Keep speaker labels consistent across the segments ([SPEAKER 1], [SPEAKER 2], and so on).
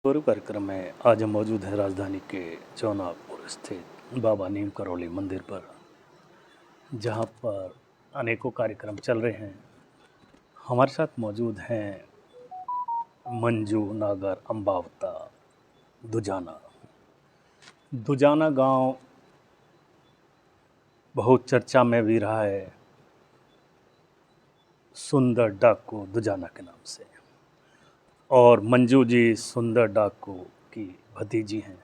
[SPEAKER 1] गुरु कार्यक्रम में आज हम मौजूद हैं राजधानी के जौनापुर स्थित बाबा नीम करौली मंदिर पर, जहां पर अनेकों कार्यक्रम चल रहे हैं। हमारे साथ मौजूद हैं मंजू नागर अम्बावता दुजाना। दुजाना गांव बहुत चर्चा में भी रहा है सुंदर डाकू दुजाना के नाम से, और मंजू जी सुंदर डाकू की भतीजी हैं।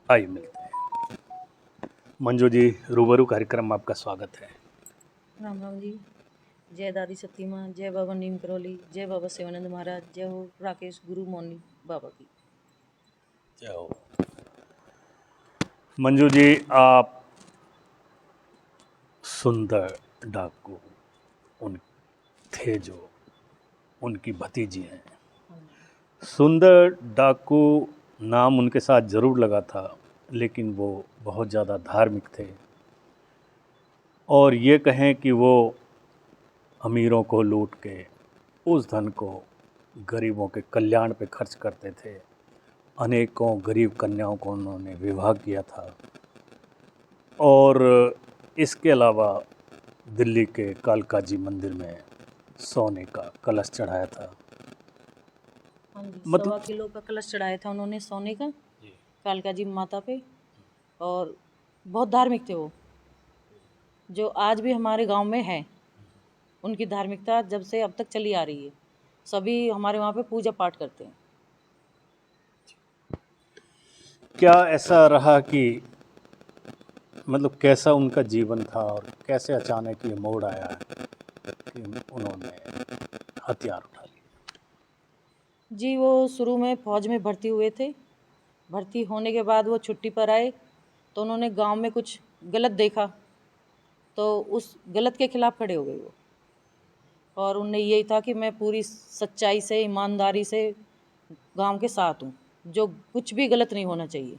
[SPEAKER 1] आइए मिलते हैं। मंजू जी, रूबरू कार्यक्रम में आपका स्वागत है।
[SPEAKER 2] राम राम जी। जय दादी सती माँ, जय बाबा नीम करौली, जय बाबा शिवानंद महाराज, जय हो राकेश गुरु मौनी बाबा की
[SPEAKER 1] जय हो। मंजू जी, आप सुंदर डाकू उन थे जो उनकी भतीजी हैं। सुंदर डाकू नाम उनके साथ ज़रूर लगा था, लेकिन वो बहुत ज़्यादा धार्मिक थे, और ये कहें कि वो अमीरों को लूट के उस धन को गरीबों के कल्याण पे खर्च करते थे। अनेकों गरीब कन्याओं को उन्होंने विवाह किया था, और इसके अलावा दिल्ली के कालका जी मंदिर में सोने का कलश चढ़ाया था।
[SPEAKER 2] हाँ जी,
[SPEAKER 1] मतलब
[SPEAKER 2] 1.25 किलो का कलश चढ़ाया था उन्होंने सोने का कालका जी माता पे, और बहुत धार्मिक थे वो, जो आज भी हमारे गांव में है। उनकी धार्मिकता जब से अब तक चली आ रही है, सभी हमारे वहाँ पे पूजा पाठ करते हैं।
[SPEAKER 1] क्या ऐसा रहा कि मतलब कैसा उनका जीवन था और कैसे अचानक ये मोड़ आया कि उन्होंने हथियार उठा लिया?
[SPEAKER 2] जी, वो शुरू में फौज में भर्ती हुए थे। भर्ती होने के बाद वो छुट्टी पर आए तो उन्होंने गांव में कुछ गलत देखा, तो उस गलत के खिलाफ खड़े हो गए वो, और उनने यही था कि मैं पूरी सच्चाई से ईमानदारी से गांव के साथ हूँ, जो कुछ भी गलत नहीं होना चाहिए।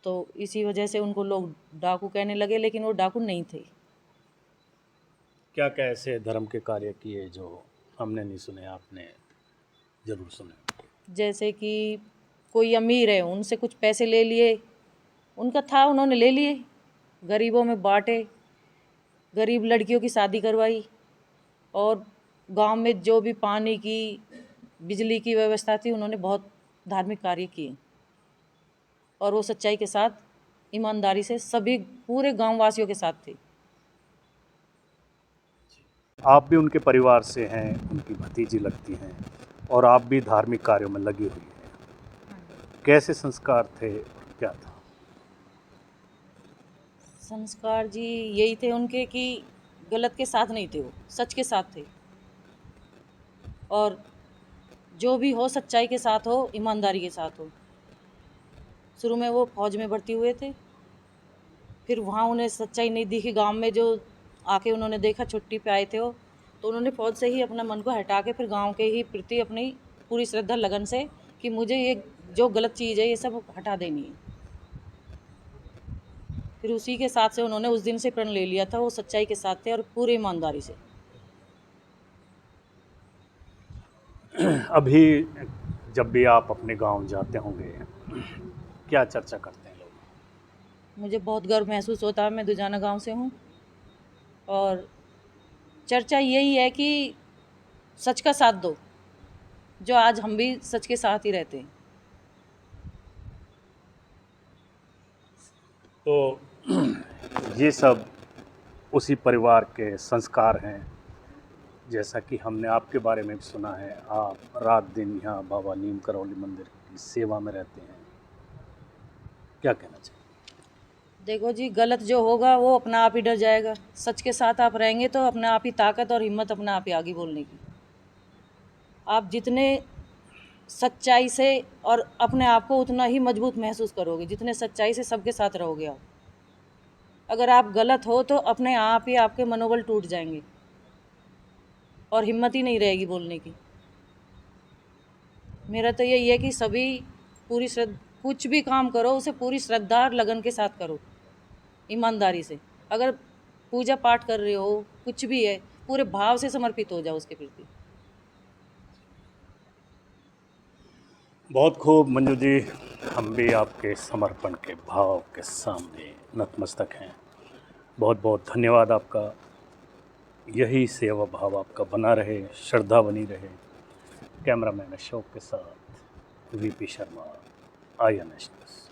[SPEAKER 2] तो इसी वजह से उनको लोग डाकू कहने लगे, लेकिन वो डाकू नहीं थे।
[SPEAKER 1] क्या क्या ऐसे धर्म के कार्य किए जो हमने नहीं सुने, आपने ज़रूर सुने?
[SPEAKER 2] जैसे कि कोई अमीर है, उनसे कुछ पैसे ले लिए, उनका था उन्होंने ले लिए, गरीबों में बांटे, गरीब लड़कियों की शादी करवाई, और गांव में जो भी पानी की बिजली की व्यवस्था थी उन्होंने बहुत धार्मिक कार्य किए, और वो सच्चाई के साथ ईमानदारी से सभी पूरे गांव वासियों के साथ थे।
[SPEAKER 1] आप भी उनके परिवार से हैं, उनकी भतीजी लगती हैं, और आप भी धार्मिक कार्यों में लगी हुई हैं। कैसे संस्कार थे और क्या था?
[SPEAKER 2] संस्कार जी यही थे उनके कि गलत के साथ नहीं थे, वो सच के साथ थे, और जो भी हो सच्चाई के साथ हो, ईमानदारी के साथ हो। शुरू में वो फौज में भर्ती हुए थे, फिर वहाँ उन्हें सच्चाई नहीं दिखी, गांव में जो आके उन्होंने देखा, छुट्टी पे आए थे वो, तो उन्होंने फौज से ही अपना मन को हटा के फिर गांव के ही प्रति अपनी पूरी श्रद्धा लगन से कि मुझे ये जो गलत चीज़ है ये सब हटा देनी है। फिर उसी के साथ से उन्होंने उस दिन से प्रण ले लिया था, वो सच्चाई के साथ थे और पूरी ईमानदारी से।
[SPEAKER 1] अभी जब भी आप अपने गांव जाते होंगे, क्या चर्चा करते हैं लोग?
[SPEAKER 2] मुझे बहुत गर्व महसूस होता है, मैं दुजाना गांव से हूँ, और चर्चा यही है कि सच का साथ दो, जो आज हम भी सच के साथ ही रहते हैं।
[SPEAKER 1] तो ये सब उसी परिवार के संस्कार हैं। जैसा कि हमने आपके बारे में भी सुना है, आप रात दिन यहाँ बाबा नीम करौली मंदिर की सेवा में रहते हैं। क्या कहना चाहिए?
[SPEAKER 2] देखो जी, गलत जो होगा वो अपना आप ही डर जाएगा, सच के साथ आप रहेंगे तो अपने आप ही ताकत और हिम्मत अपने आप ही आगे बोलने की। आप जितने सच्चाई से और अपने आप को उतना ही मजबूत महसूस करोगे जितने सच्चाई से सबके साथ रहोगे आप। अगर आप गलत हो तो अपने आप ही आपके मनोबल टूट जाएंगे और हिम्मत ही नहीं रहेगी बोलने की। मेरा तो यही है कि सभी पूरी कुछ भी काम करो उसे पूरी श्रद्धा और लगन के साथ करो, ईमानदारी से। अगर पूजा पाठ कर रहे हो, कुछ भी है, पूरे भाव से समर्पित हो जाओ उसके प्रति।
[SPEAKER 1] बहुत खूब मंजू जी, हम भी आपके समर्पण के भाव के सामने नतमस्तक हैं। बहुत बहुत धन्यवाद आपका। यही सेवा भाव आपका बना रहे, श्रद्धा बनी रहे। कैमरामैन अशोक के साथ वीपी शर्मा, INS न्यूज़।